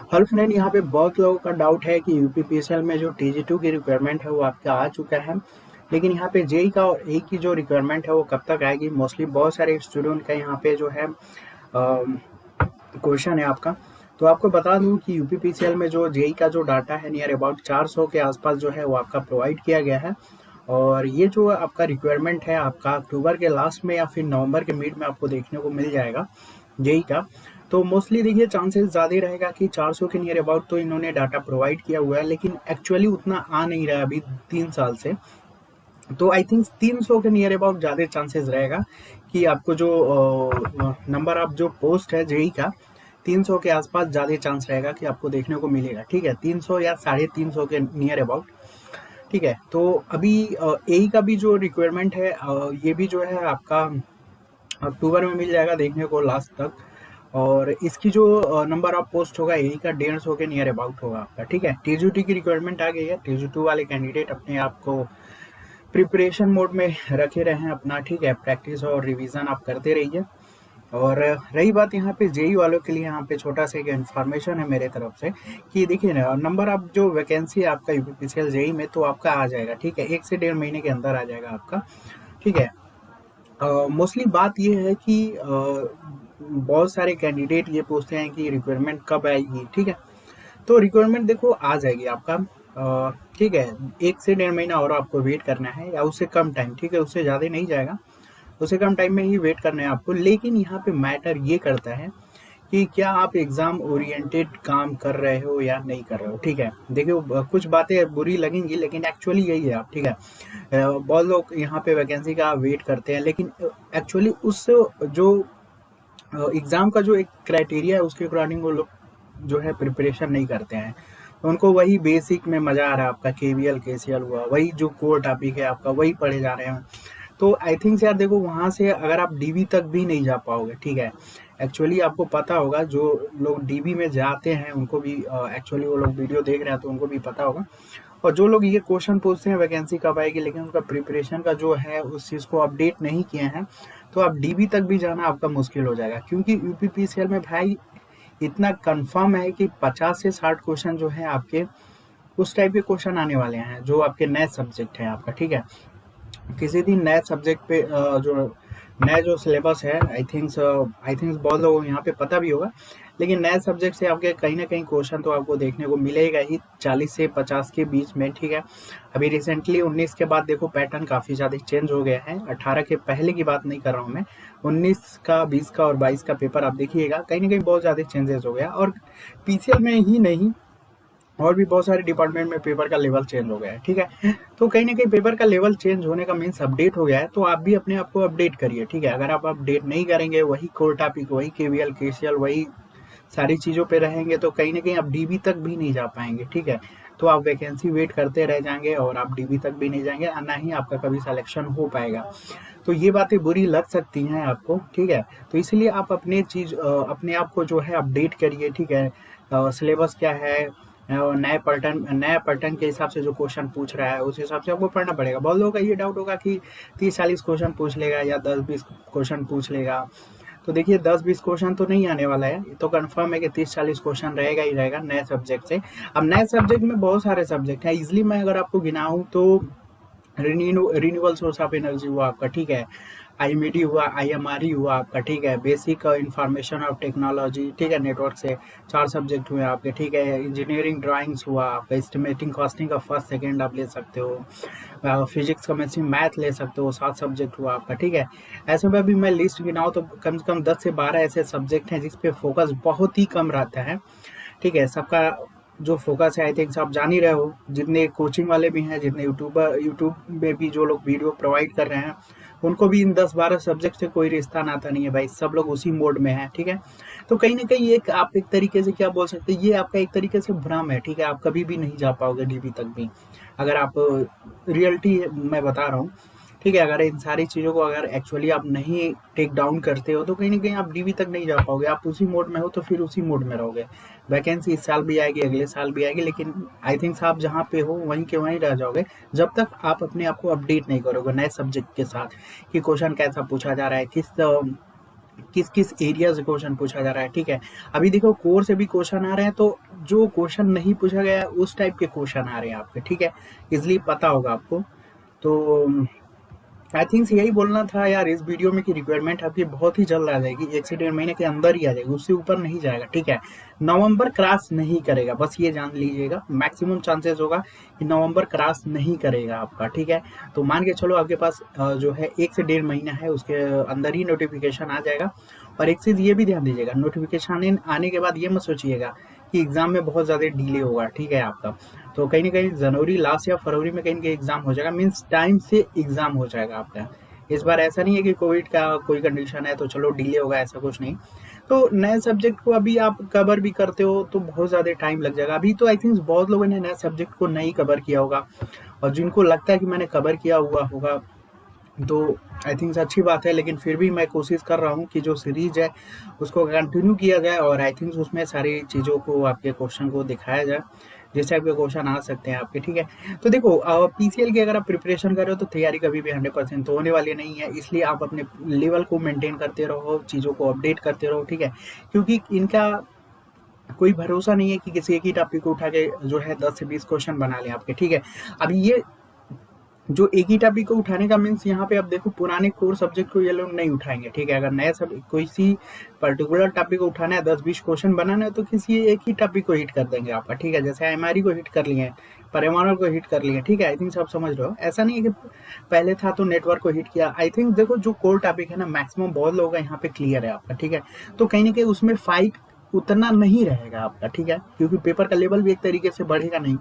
Hello friend, यहाँ पे बहुत लोगों का डाउट है कि यूपीपीएसएल में जो टीजी 2 की रिक्वायरमेट है वो आपका आ चुका है, लेकिन यहाँ पे जेई का और ए की जो रिक्वायरमेंट है वो कब तक आएगी। मोस्टली बहुत सारे स्टूडेंट का यहाँ पे जो है क्वेश्चन है आपका। तो आपको बता दूं कि यूपीपीसीएल में जो जेई का जो डाटा है नियर अबाउट 400 के आसपास जो है वो आपका प्रोवाइड किया गया है। और ये जो आपका रिक्वायरमेंट है आपका अक्टूबर के लास्ट में या फिर नवंबर के मिड में आपको देखने को मिल जाएगा जेई का। तो मोस्टली देखिए चांसेस ज़्यादा ही रहेगा कि 400 के नियर अबाउट तो इन्होंने डाटा प्रोवाइड किया हुआ है, लेकिन एक्चुअली उतना आ नहीं रहा है अभी 3 साल से। तो आई थिंक 300 के नियर अबाउट ज़्यादा चांसेस रहेगा कि आपको जो नंबर ऑफ जो पोस्ट है जेई का 300 के आसपास ज़्यादा चांस रहेगा कि आपको देखने को मिलेगा। ठीक है, 300 या 350 के नियर अबाउट। ठीक है, तो अभी एई का भी जो रिक्वायरमेंट है ये भी जो है आपका अक्टूबर में मिल जाएगा देखने को लास्ट तक। और इसकी जो नंबर ऑफ पोस्ट होगा यही का 150 के नियर अबाउट होगा आपका। ठीक है, टीजूटी की रिक्वायरमेंट आ गई है। टीजू2 वाले कैंडिडेट अपने आप को प्रिपरेशन मोड में रखे रहें अपना। ठीक है, प्रैक्टिस और रिवीजन आप करते रहिए। और रही बात यहाँ पे जेई वालों के लिए, यहाँ पे छोटा सा एक इन्फॉर्मेशन है मेरे तरफ से कि देखिए ना, नंबर ऑफ जो वैकेंसी है आपका यूपीपीसीएल जेई में तो आपका आ जाएगा। ठीक है, 1 से 1.5 महीने के अंदर आ जाएगा आपका। ठीक है, मोस्टली बात ये है कि बहुत सारे कैंडिडेट ये पूछते हैं कि रिक्वायरमेंट कब आएगी। ठीक है, तो रिक्वायरमेंट देखो आ जाएगी आपका। ठीक है, 1 से 1.5 महीना और आपको वेट करना है या उससे कम टाइम। ठीक है, उससे ज़्यादा नहीं जाएगा, उससे कम टाइम में ही वेट करना है आपको। लेकिन यहाँ पे मैटर ये करता है कि क्या आप एग्जाम ओरिएंटेड काम कर रहे हो या नहीं कर रहे हो। ठीक है, देखियो कुछ बातें बुरी लगेंगी लेकिन एक्चुअली यही है आप। ठीक है, बहुत लोग यहाँ पे वैकेंसी का वेट करते हैं, लेकिन एक्चुअली उस जो एग्जाम का जो एक क्राइटेरिया है उसके अकॉर्डिंग वो लोग जो है प्रिपरेशन नहीं करते हैं। तो उनको वही बेसिक में मजा आ रहा है, आपका केवीएल केसीएल हुआ, वही जो कोर टॉपिक है आपका वही पढ़े जा रहे हैं। तो आई थिंक यार देखो, वहां से अगर आप डीबी तक भी नहीं जा पाओगे। ठीक है, एक्चुअली आपको पता होगा जो लोग डीबी में जाते हैं उनको भी एक्चुअली वो लोग वीडियो देख रहे हैं तो उनको भी पता होगा। और जो लोग ये क्वेश्चन पूछते हैं वैकेंसी कब आएगी, लेकिन उनका प्रिपरेशन का जो है उस चीज़ को अपडेट नहीं किए हैं, तो आप डीबी तक भी जाना आपका मुश्किल हो जाएगा। क्योंकि यूपीपीसीएल में भाई इतना कंफर्म है कि 50 से 60 क्वेश्चन जो है आपके उस टाइप के क्वेश्चन आने वाले हैं जो आपके नए सब्जेक्ट हैं आपका। ठीक है, किसी भी नए सब्जेक्ट पे जो नया जो सिलेबस है, आई थिंक बहुत लोगों को यहाँ पे पता भी होगा, लेकिन नए सब्जेक्ट से आपके कहीं ना कहीं क्वेश्चन तो आपको देखने को मिलेगा ही 40 से 50 के बीच में। ठीक है, अभी रिसेंटली 19 के बाद देखो पैटर्न काफ़ी ज़्यादा चेंज हो गया है। 18 के पहले की बात नहीं कर रहा हूँ मैं, 19 का 20 का और 22 का पेपर आप देखिएगा कहीं ना कहीं बहुत ज़्यादा चेंजेस हो गया। और पीसीएल में ही नहीं, और भी बहुत सारे डिपार्टमेंट में पेपर का लेवल चेंज हो गया है। ठीक है, तो कहीं ना कहीं पेपर का लेवल चेंज होने का मीन्स अपडेट हो गया है, तो आप भी अपने आप को अपडेट करिए। ठीक है, अगर आप अपडेट नहीं करेंगे, वही कोर टॉपिक, वही केवीएल केसीएल, वही सारी चीज़ों पे रहेंगे, तो कहीं ना कहीं आप डीबी तक भी नहीं जा पाएंगे। ठीक है, तो आप वैकेंसी वेट करते रह जाएंगे और आप डीबी तक भी नहीं जाएंगे और ना ही आपका कभी सिलेक्शन हो पाएगा। तो ये बातें बुरी लग सकती हैं आपको। ठीक है, तो इसलिए आप अपने आप को जो है अपडेट करिए। ठीक है, सिलेबस क्या है, नए पैटर्न के हिसाब से जो क्वेश्चन पूछ रहा है उस हिसाब से आपको पढ़ना पड़ेगा। बहुत लोगों का ये डाउट होगा कि 30-40 क्वेश्चन पूछ लेगा या 10-20 क्वेश्चन पूछ लेगा। तो देखिए 10-20 क्वेश्चन तो नहीं आने वाला है, ये तो कंफर्म है कि 30-40 क्वेश्चन रहेगा ही रहेगा नए सब्जेक्ट से। अब नए सब्जेक्ट में बहुत सारे सब्जेक्ट हैं, इजिली मैं अगर आपको गिनाऊँ तो रिन्यूएबल सोर्स ऑफ एनर्जी हुआ आपका। ठीक है, आईएमईडी हुआ, आईएमआरई हुआ आपका। ठीक है, बेसिक इंफॉर्मेशन ऑफ टेक्नोलॉजी। ठीक है, नेटवर्क से 4 सब्जेक्ट हुए आपके। ठीक है, इंजीनियरिंग ड्राइंग्स हुआ आपका, एस्टिमेटिंग कॉस्टिंग का फर्स्ट सेकंड आप ले सकते हो, फिजिक्स केमिस्ट्री मैथ ले सकते हो, 7 सब्जेक्ट हुआ आपका। ठीक है, ऐसे में भी मैं लिस्ट गिनाऊँ तो कम से कम 10 से 12 ऐसे सब्जेक्ट हैं जिस पे फोकस बहुत ही कम रहता है। ठीक है, सबका जो फोकस है आई थिंक आप जान ही रहे हो, जितने कोचिंग वाले भी हैं, जितने यूट्यूब में भी जो लोग वीडियो प्रोवाइड कर रहे हैं, उनको भी इन 10-12 सब्जेक्ट से कोई रिश्ता नाता नहीं है भाई, सब लोग उसी मोड में हैं। ठीक है, तो कहीं ना कहीं एक आप एक तरीके से क्या बोल सकते हैं, ये आपका एक तरीके से भ्रम है। ठीक है, आप कभी भी नहीं जा पाओगे डीबी तक भी, अगर आप रियलिटी मैं बता रहा हूँ। ठीक है, अगर इन सारी चीज़ों को अगर एक्चुअली आप नहीं टेक डाउन करते हो तो कहीं ना कहीं आप डीबी तक नहीं जा पाओगे। आप उसी मोड में हो तो फिर उसी मोड में रहोगे। वैकेंसी इस साल भी आएगी, अगले साल भी आएगी, लेकिन आई थिंक आप जहाँ पे हो वहीं के वहीं रह जाओगे जब तक आप अपने आप को अपडेट नहीं करोगे नए सब्जेक्ट के साथ कि क्वेश्चन कैसा पूछा जा रहा है, किस किस किस एरिया से क्वेश्चन पूछा जा रहा है, ठीक है। अभी देखो कोर से भी क्वेश्चन आ रहे हैं, तो जो क्वेश्चन नहीं पूछा गया है उस टाइप के क्वेश्चन आ रहे हैं आपके, ठीक है। इसलिए पता होगा आपको। तो आई थिंक यही बोलना था यार इस वीडियो में कि रिक्वायरमेंट आपकी बहुत ही जल्द आ जाएगी, 1 से 1.5 महीने के अंदर ही आ जाएगी, उससे ऊपर नहीं जाएगा, ठीक है। नवंबर क्रॉस नहीं करेगा, बस ये जान लीजिएगा, मैक्सिमम चांसेस होगा कि नवंबर क्रॉस नहीं करेगा आपका, ठीक है। तो मान के चलो आपके पास जो है 1 से 1.5 महीना है, उसके अंदर ही नोटिफिकेशन आ जाएगा। और एक चीज़ ये भी ध्यान दीजिएगा, नोटिफिकेशन आने के बाद ये मत सोचिएगा कि एग्ज़ाम में बहुत ज़्यादा डिले होगा, ठीक है आपका। तो कहीं न कहीं जनवरी लास्ट या फरवरी में कहीं न कहीं एग्ज़ाम हो जाएगा, मीन्स टाइम से एग्ज़ाम हो जाएगा आपका। इस बार ऐसा नहीं है कि कोविड का कोई कंडीशन है तो चलो डिले होगा, ऐसा कुछ नहीं। तो नए सब्जेक्ट को अभी आप कवर भी करते हो तो बहुत ज़्यादा टाइम लग जाएगा। अभी तो आई थिंक बहुत लोगों ने नए सब्जेक्ट को नहीं कवर किया होगा, और जिनको लगता है कि मैंने कवर किया हुआ होगा तो आई थिंक अच्छी बात है, लेकिन फिर भी मैं कोशिश कर रहा हूँ कि जो सीरीज है उसको कंटिन्यू किया जाए, और आई थिंक उसमें सारी चीज़ों को, आपके क्वेश्चन को दिखाया जाए, जिस टाइप के क्वेश्चन आ सकते हैं आपके, ठीक है। तो देखो पीसीएल की अगर आप प्रिपरेशन कर रहे हो तो तैयारी कभी भी 100% तो होने वाली नहीं है, इसलिए आप अपने लेवल को मेंटेन करते रहो, चीज़ों को अपडेट करते रहो, ठीक है। क्योंकि इनका कोई भरोसा नहीं है कि किसी एक ही टॉपिक को उठा के जो है 10 से 20 क्वेश्चन बना लें आपके, ठीक है। अभी ये जो एक ही टॉपिक को उठाने का मीन्स यहाँ पे आप देखो पुराने कोर सब्जेक्ट को ये लोग नहीं उठाएंगे, ठीक है। अगर नया सब कोई सी पर्टिकुलर टॉपिक को उठाना है, 10-20 क्वेश्चन बनाना है, तो किसी एक ही टॉपिक को हिट कर देंगे आपका, ठीक है। जैसे एमआरई को हिट कर लिए, पर्यावरण को हिट कर लिए, ठीक है। आई थिंक आप समझ रहे हो, ऐसा नहीं है कि पहले था तो नेटवर्क को हिट किया। आई थिंक देखो जो कोर टॉपिक है ना, मैक्सिमम बहुत लोगों का यहाँ पे क्लियर है आपका, ठीक है। तो कहीं ना कहीं उसमें फाइट उतना नहीं रहेगा आपका, ठीक है, क्योंकि पेपर का लेवल भी एक तरीके से बढ़ेगा नहीं।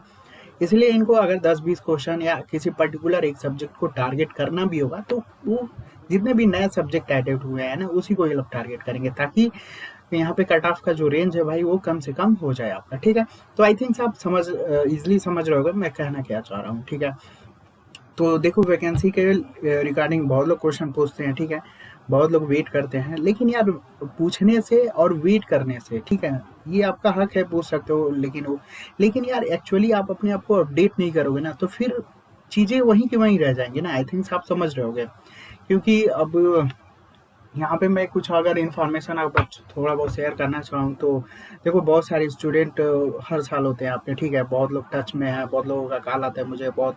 इसलिए इनको अगर 10-20 क्वेश्चन या किसी पर्टिकुलर एक सब्जेक्ट को टारगेट करना भी होगा तो वो जितने भी नए सब्जेक्ट एडेड हुए हैं ना उसी को ये लोग टारगेट करेंगे, ताकि यहाँ पे कट ऑफ का जो रेंज है भाई वो कम से कम हो जाए आपका, ठीक है। तो आई थिंक आप इजिली समझ रहे होगे मैं कहना क्या चाह रहा हूँ, ठीक है। तो देखो वैकेंसी के रिगार्डिंग बहुत लोग क्वेश्चन पूछते हैं, ठीक है, बहुत लोग वेट करते हैं, लेकिन यार पूछने से और वेट करने से, ठीक है, ये आपका हक है, पूछ सकते हो, लेकिन यार एक्चुअली आप अपने आप को अपडेट नहीं करोगे ना तो फिर चीज़ें वहीं की वहीं रह जाएंगी ना। आई थिंक आप समझ रहे होगे, क्योंकि अब यहाँ पे मैं कुछ अगर इन्फॉर्मेशन आपको थोड़ा बहुत शेयर करना चाहूँ तो देखो बहुत सारे स्टूडेंट हर साल होते हैं आपके, ठीक है, बहुत लोग टच में है, बहुत लोगों का कॉल आता है मुझे, बहुत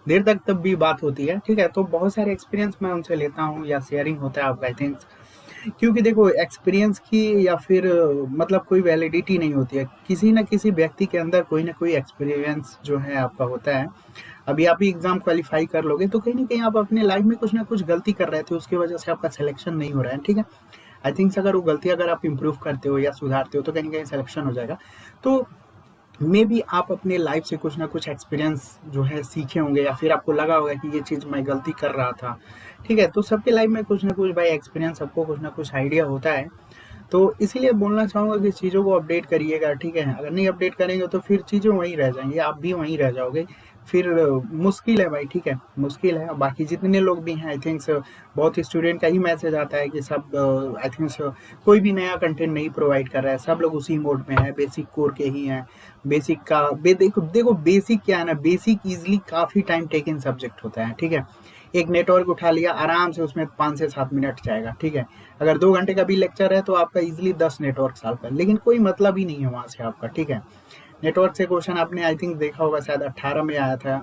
देर तक तब भी बात होती है, ठीक है। तो बहुत सारे एक्सपीरियंस मैं उनसे लेता हूँ या शेयरिंग होता है आपका, आई थिंक क्योंकि देखो एक्सपीरियंस की या फिर मतलब कोई वैलिडिटी नहीं होती है, किसी ना किसी व्यक्ति के अंदर कोई ना कोई एक्सपीरियंस जो है आपका होता है। अभी आप ही एग्जाम क्वालिफाई कर लोगे तो कहीं ना कहीं आप अपने लाइफ में कुछ ना कुछ गलती कर रहे थे, उसकी वजह से आपका सिलेक्शन नहीं हो रहा है, ठीक है। आई थिंक अगर वो गलती अगर आप इम्प्रूव करते हो या सुधारते हो तो कहीं ना कहीं सिलेक्शन हो जाएगा। तो मे बी आप अपने लाइफ से कुछ ना कुछ एक्सपीरियंस जो है सीखे होंगे, या फिर आपको लगा होगा कि ये चीज़ मैं गलती कर रहा था, ठीक है। तो सबके लाइफ में कुछ ना कुछ भाई एक्सपीरियंस, सबको कुछ ना कुछ आइडिया होता है। तो इसीलिए बोलना चाहूँगा कि चीज़ों को अपडेट करिएगा, ठीक है। अगर नहीं अपडेट करेंगे तो फिर चीज़ें वहीं रह जाएंगी, आप भी वहीं रह जाओगे, फिर मुश्किल है भाई, ठीक है, मुश्किल है। बाकी जितने लोग भी हैं आई थिंक बहुत स्टूडेंट का ही मैसेज आता है कि सब आई थिंक कोई भी नया कंटेंट नहीं प्रोवाइड कर रहा है, सब लोग उसी मोड में है, बेसिक कोर के ही हैं। बेसिक का देखो बेसिक क्या है ना, बेसिक इजिली काफ़ी टाइम टेकिंग सब्जेक्ट होता है, ठीक है। एक नेटवर्क उठा लिया आराम से उसमें 5 से 7 मिनट जाएगा, ठीक है। अगर 2 घंटे का भी लेक्चर है तो आपका इजिली 10 नेटवर्क सॉल्व कर, लेकिन कोई मतलब ही नहीं है वहाँ से आपका, ठीक है। नेटवर्क से क्वेश्चन आपने आई थिंक देखा होगा, शायद 18 में आया था,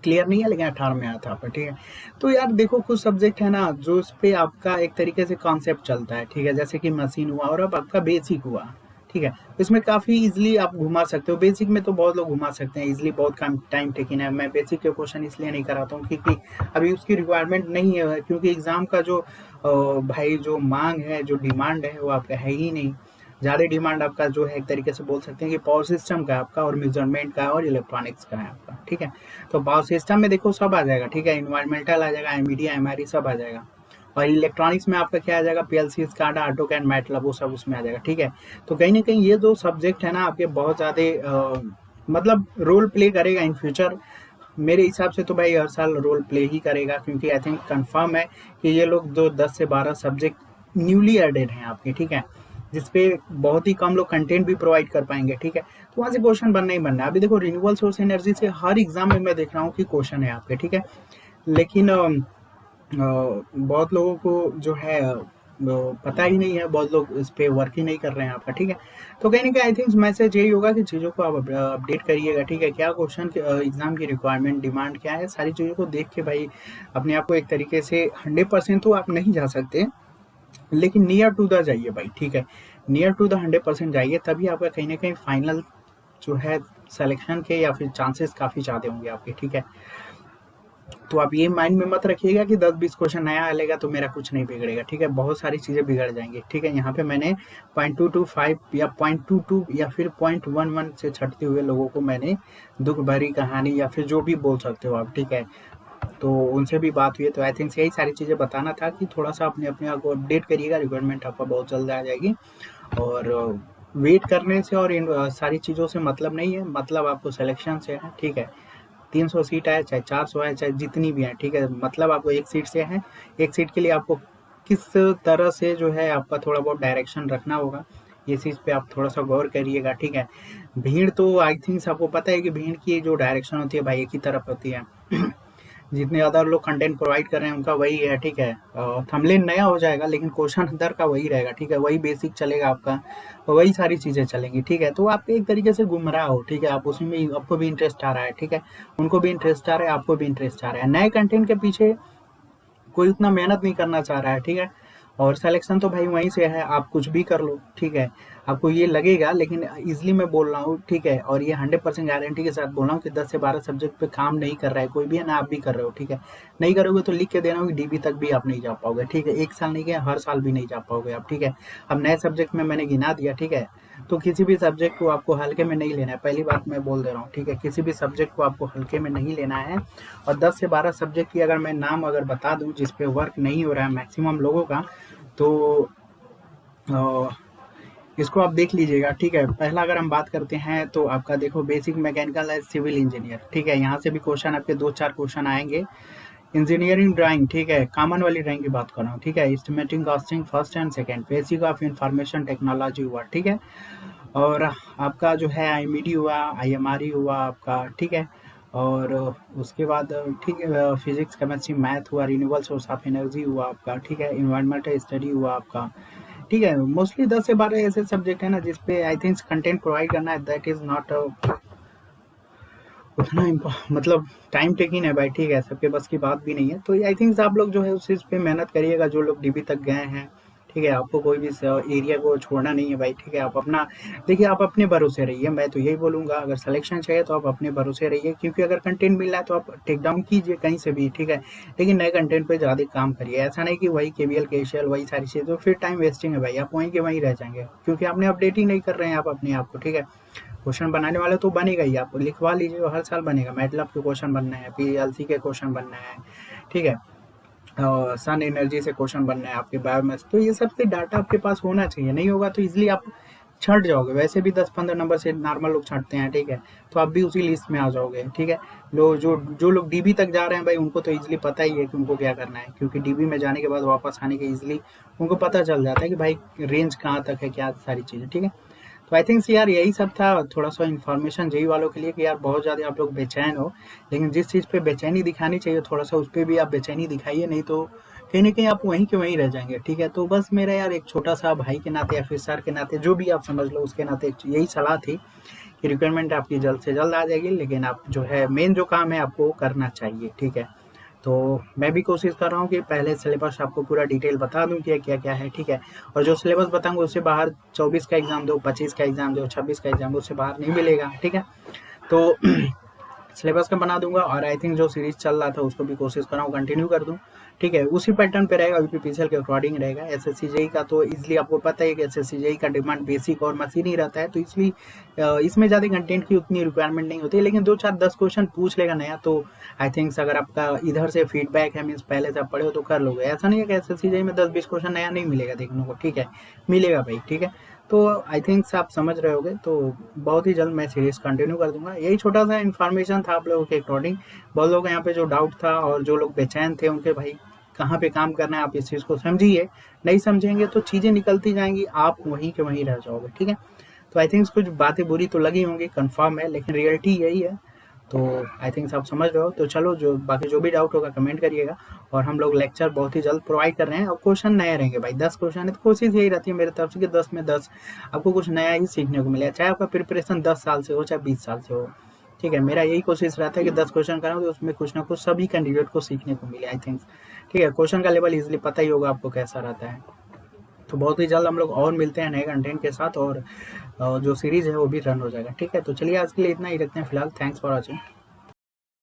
क्लियर नहीं है लेकिन 18 में आया था आपका, ठीक है। तो यार देखो कुछ सब्जेक्ट है ना जो इस पे आपका एक तरीके से कॉन्सेप्ट चलता है, ठीक है, जैसे कि मशीन हुआ और अब आपका बेसिक हुआ, ठीक है। इसमें काफ़ी इजीली आप घुमा सकते हो, बेसिक में तो बहुत लोग घुमा सकते हैं इजीली, बहुत कम टाइम टेकिंग है। मैं बेसिक के क्वेश्चन इसलिए नहीं कराता हूँ क्योंकि अभी उसकी रिक्वायरमेंट नहीं है, क्योंकि एग्ज़ाम का जो भाई जो मांग है, जो डिमांड है वो आपका है ही नहीं। ज़्यादा डिमांड आपका जो है एक तरीके से बोल सकते हैं कि पावर सिस्टम का आपका, और मेजरमेंट का और इलेक्ट्रॉनिक्स का है आपका, ठीक है। तो पावर सिस्टम में देखो सब आ जाएगा, ठीक है, इन्वायरमेंटल आ जाएगा, मीडिया एमआरई सब आ जाएगा, और इलेक्ट्रॉनिक्स में आपका क्या आ जाएगा, पीएलसी, स्काडा, ऑटोकैड, मैटलब, वो सब उसमें आ जाएगा, ठीक है। तो कहीं ना कहीं ये दो सब्जेक्ट है ना आपके बहुत ज़्यादा मतलब रोल प्ले करेगा इन फ्यूचर। मेरे हिसाब से तो भाई हर साल रोल प्ले ही करेगा, क्योंकि आई थिंक कंफर्म है कि ये लोग जो 10 से 12 सब्जेक्ट न्यूली एडेड हैं आपके, ठीक है, जिसपे बहुत ही कम लोग कंटेंट भी प्रोवाइड कर पाएंगे, ठीक है। तो वहाँ से क्वेश्चन बनना ही बनना है। अभी देखो रिन्यूएबल सोर्स एनर्जी से हर एग्जाम में मैं देख रहा हूँ कि क्वेश्चन है आपके, ठीक है, लेकिन बहुत लोगों को जो है पता ही नहीं है, बहुत लोग इस पे वर्क ही नहीं कर रहे हैं आपका, ठीक है। तो कहीं ना कहीं आई थिंक मैसेज यही होगा कि चीज़ों को आप अपडेट करिएगा, ठीक है। क्या क्वेश्चन एग्जाम की रिक्वायरमेंट डिमांड क्या है, सारी चीज़ों को देख के भाई अपने आप को एक तरीके से 100% तो आप नहीं जा सकते, लेकिन नियर टू द जाइए भाई, ठीक है। नियर टू द 100% जाइए, तभी आपका कहीं ना कहीं फाइनल जो है सिलेक्शन के या फिर चांसेस काफ़ी ज़्यादा होंगे आपके, ठीक है। तो आप ये माइंड में मत रखिएगा कि 10-20 क्वेश्चन नया आएगा तो मेरा कुछ नहीं बिगड़ेगा, ठीक है। बहुत सारी चीज़ें बिगड़ जाएंगी, ठीक है। यहाँ पे मैंने 0.225 या 0.22 या फिर 0.11 से छटते हुए लोगों को मैंने दुख भरी कहानी या फिर जो भी बोल सकते हो आप, ठीक है। तो उनसे भी बात हुई है, तो आई थिंक यही सारी चीज़ें बताना था कि थोड़ा सा अपने अपने आप को अपडेट करिएगा, रिक्वायरमेंट आपका बहुत जल्द आ जाएगी। और वेट करने से और इन सारी चीज़ों से मतलब नहीं है, मतलब आपको सिलेक्शन से है, ठीक है। 300 सीट है, चाहे 400 है, चाहे जितनी भी है, ठीक है। मतलब आपको एक सीट से है, एक सीट के लिए आपको किस तरह से जो है आपका थोड़ा बहुत डायरेक्शन रखना होगा, ये चीज़ पे आप थोड़ा सा गौर करिएगा, ठीक है। भीड़ तो आई थिंक आपको पता है कि भीड़ की जो डायरेक्शन होती है भाई एक ही तरफ होती है। जितने अदर लोग कंटेंट प्रोवाइड कर रहे हैं उनका वही है, ठीक है। थंबनेल नया हो जाएगा लेकिन क्वेश्चन अंदर का वही रहेगा, ठीक है। वही बेसिक चलेगा आपका, वही सारी चीज़ें चलेंगी, ठीक है। तो आप एक तरीके से गुमराह हो, ठीक है। आप उसमें आपको भी इंटरेस्ट आ रहा है, ठीक है। उनको भी इंटरेस्ट आ रहा है, आपको भी इंटरेस्ट आ रहा है। नए कंटेंट के पीछे कोई उतना मेहनत नहीं करना चाह रहा है, ठीक है। और सिलेक्शन तो भाई वहीं से है, आप कुछ भी कर लो, ठीक है। आपको ये लगेगा, लेकिन इजली मैं बोल रहा हूँ, ठीक है। और ये 100% गारंटी के साथ बोल रहा हूँ कि 10 से 12 सब्जेक्ट पे काम नहीं कर रहा है कोई भी, है ना, आप भी कर रहे हो, ठीक है। नहीं करोगे तो लिख के दे रहा हूँ कि डीबी तक भी आप नहीं जा पाओगे, ठीक है। एक साल नहीं गया, हर साल भी नहीं जा पाओगे आप, ठीक है। अब नए सब्जेक्ट में मैंने गिना दिया, ठीक है। तो किसी भी सब्जेक्ट को आपको हल्के में नहीं लेना है, पहली बात मैं बोल दे रहा हूँ, ठीक है। किसी भी सब्जेक्ट को आपको हल्के में नहीं लेना है। और 10 से 12 सब्जेक्ट की अगर मैं नाम अगर बता दूं जिस पे वर्क नहीं हो रहा है मैक्सिमम लोगों का, तो इसको आप देख लीजिएगा, ठीक है। पहला अगर हम बात करते हैं तो आपका देखो बेसिक मैकेनिकल है, सिविल इंजीनियर, ठीक है। यहाँ से भी क्वेश्चन आपके 2-4 क्वेश्चन आएंगे। इंजीनियरिंग ड्राइंग, ठीक है, कॉमन वाली ड्राइंग की बात कर रहा हूँ, ठीक है। Estimating costing first and second, basic of information technology हुआ, ठीक है। और आपका जो है आईएमडी हुआ, आईएमआरई हुआ आपका, ठीक है। और उसके बाद ठीक है फिजिक्स केमिस्ट्री मैथ हुआ, रिन्यूएबल सोर्स ऑफ एनर्जी हुआ आपका, ठीक है। इन्वायरमेंटल स्टडी हुआ आपका, ठीक है। मोस्टली 10 से 12 ऐसे सब्जेक्ट है ना जिसपे आई थिंक कंटेंट प्रोवाइड करना है, दैट इज नॉट उतना मतलब टाइम टेकिंग है भाई, ठीक है। सबके बस की बात भी नहीं है, तो आई थिंक आप लोग जो है उस चीज़ पे मेहनत करिएगा, जो लोग डीबी तक गए हैं, ठीक है। आपको कोई भी एरिया को छोड़ना नहीं है भाई, ठीक है। आप अपना देखिए, आप अपने भरोसे रहिए, मैं तो यही बोलूँगा। अगर सिलेक्शन चाहिए तो आप अपने भरोसे रहिए, क्योंकि अगर कंटेंट मिल रहा है तो आप टेक डाउन कीजिए कहीं से भी, ठीक है। लेकिन नए कंटेंट पे ज़्यादा काम करिए, ऐसा नहीं कि वही केवीएल केसीएल वही सारी चीज़ें, तो फिर टाइम वेस्टिंग है भाई, आप वहीं के वहीं रह जाएंगे, क्योंकि आपने अपडेट ही नहीं कर रहे हैं आप अपने आप को, ठीक है। क्वेश्चन बनाने वाले तो बनेगा ही, आप लिखवा लीजिए, हर साल बनेगा। मैटलैब के क्वेश्चन बनना है, पीएलसी के क्वेश्चन बनना है, ठीक है। और सन एनर्जी से क्वेश्चन बनना है आपके, बायोमेस, तो ये सब के डाटा आपके पास होना चाहिए। नहीं होगा तो इजिली आप छंट जाओगे, वैसे भी 10-15 नंबर से नॉर्मल लोग छंटते हैं, ठीक है। तो आप भी उसी लिस्ट में आ जाओगे, ठीक है। लोग जो लोग डीबी तक जा रहे हैं भाई, उनको तो इजिली पता ही है कि उनको क्या करना है, क्योंकि डीबी में जाने के बाद वापस आने के इजिली उनको पता चल जाता है कि भाई रेंज कहाँ तक है, क्या सारी चीज़ें, ठीक है। तो आई थिंक यार यही सब था, थोड़ा सा इन्फॉर्मेशन जेई वालों के लिए कि यार बहुत ज़्यादा आप लोग बेचैन हो, लेकिन जिस चीज़ पे बेचैनी दिखानी चाहिए थोड़ा सा उस पर भी आप बेचैनी दिखाइए, नहीं तो कहीं ना कहीं आप वहीं के वहीं रह जाएंगे, ठीक है। तो बस मेरा यार एक छोटा सा भाई के नाते या फिर सर के नाते, जो भी आप समझ लो, उसके नाते यही सलाह थी कि रिक्वायरमेंट आपकी जल्द से जल्द आ जाएगी, लेकिन आप जो है मेन जो काम है आपको करना चाहिए, ठीक है। तो मैं भी कोशिश कर रहा हूँ कि पहले सिलेबस आपको पूरा डिटेल बता दूँ कि क्या क्या है, ठीक है। और जो सिलेबस बताऊँगा उससे बाहर 24 का एग्जाम दो, 25 का एग्जाम दो, 26 का एग्जाम दो, उससे बाहर नहीं मिलेगा, ठीक है। तो सिलेबस का बना दूंगा, और आई थिंक जो सीरीज चल रहा था उसको भी कोशिश कर रहा हूँ कंटिन्यू कर दूँ, ठीक है। उसी पैटर्न पे रहेगा, यूपीपीसीएल के अकॉर्डिंग रहेगा। एसएससी जेई का तो इजिली आपको पता है कि एसएससी जेई का डिमांड बेसिक और मशीन ही रहता है, तो इसलिए इसमें ज़्यादा कंटेंट की उतनी रिक्वायरमेंट नहीं होती, लेकिन 2-4-10 क्वेश्चन पूछ लेगा नया, तो आई थिंक अगर आपका इधर से फीडबैक है, मीन्स पहले से आप पढ़े हो तो कर लोगे। ऐसा नहीं है कि एसएससी जेई में 10-20 क्वेश्चन नया नहीं मिलेगा देखने को, ठीक है, मिलेगा भाई, ठीक है। तो आई थिंक आप समझ रहे होगे, तो बहुत ही जल्द मैं सीरीज कंटिन्यू कर दूंगा। यही छोटा सा इन्फॉर्मेशन था आप लोगों के अकॉर्डिंग। बहुत लोग यहाँ पे जो डाउट था और जो लोग बेचैन थे उनके, भाई कहाँ पे काम करना है आप इस चीज़ को समझिए, नहीं समझेंगे तो चीज़ें निकलती जाएंगी, आप वहीं के वहीं रह जाओगे, ठीक है। तो आई थिंक कुछ बातें बुरी तो लगी होंगी, कंफर्म है, लेकिन रियलिटी यही है। तो आई थिंक आप समझ रहे हो। तो चलो, जो बाकी जो भी डाउट होगा कमेंट करिएगा, और हम लोग लेक्चर बहुत ही जल्द प्रोवाइड कर रहे हैं। और क्वेश्चन नए रहेंगे भाई, 10 क्वेश्चन है तो कोशिश यही रहती है मेरे तरफ से कि 10 में 10 आपको कुछ नया ही सीखने को मिले, चाहे आपका प्रिपरेशन 10 साल से हो चाहे 20 साल से हो। ठीक है, मेरा यही कोशिश रहता है कि 10 क्वेश्चन कराऊं तो उसमें कुछ ना कुछ सभी कैंडिडेट को सीखने को मिले, आई थिंक। ठीक है, क्वेश्चन का लेवल इजिली पता ही होगा आपको कैसा रहता है। तो बहुत ही जल्द हम लोग और मिलते हैं नए कंटेंट के साथ, और जो सीरीज है वो भी रन हो जाएगा। ठीक है, तो चलिए आज के लिए इतना ही रखते हैं फिलहाल। Thanks for watching.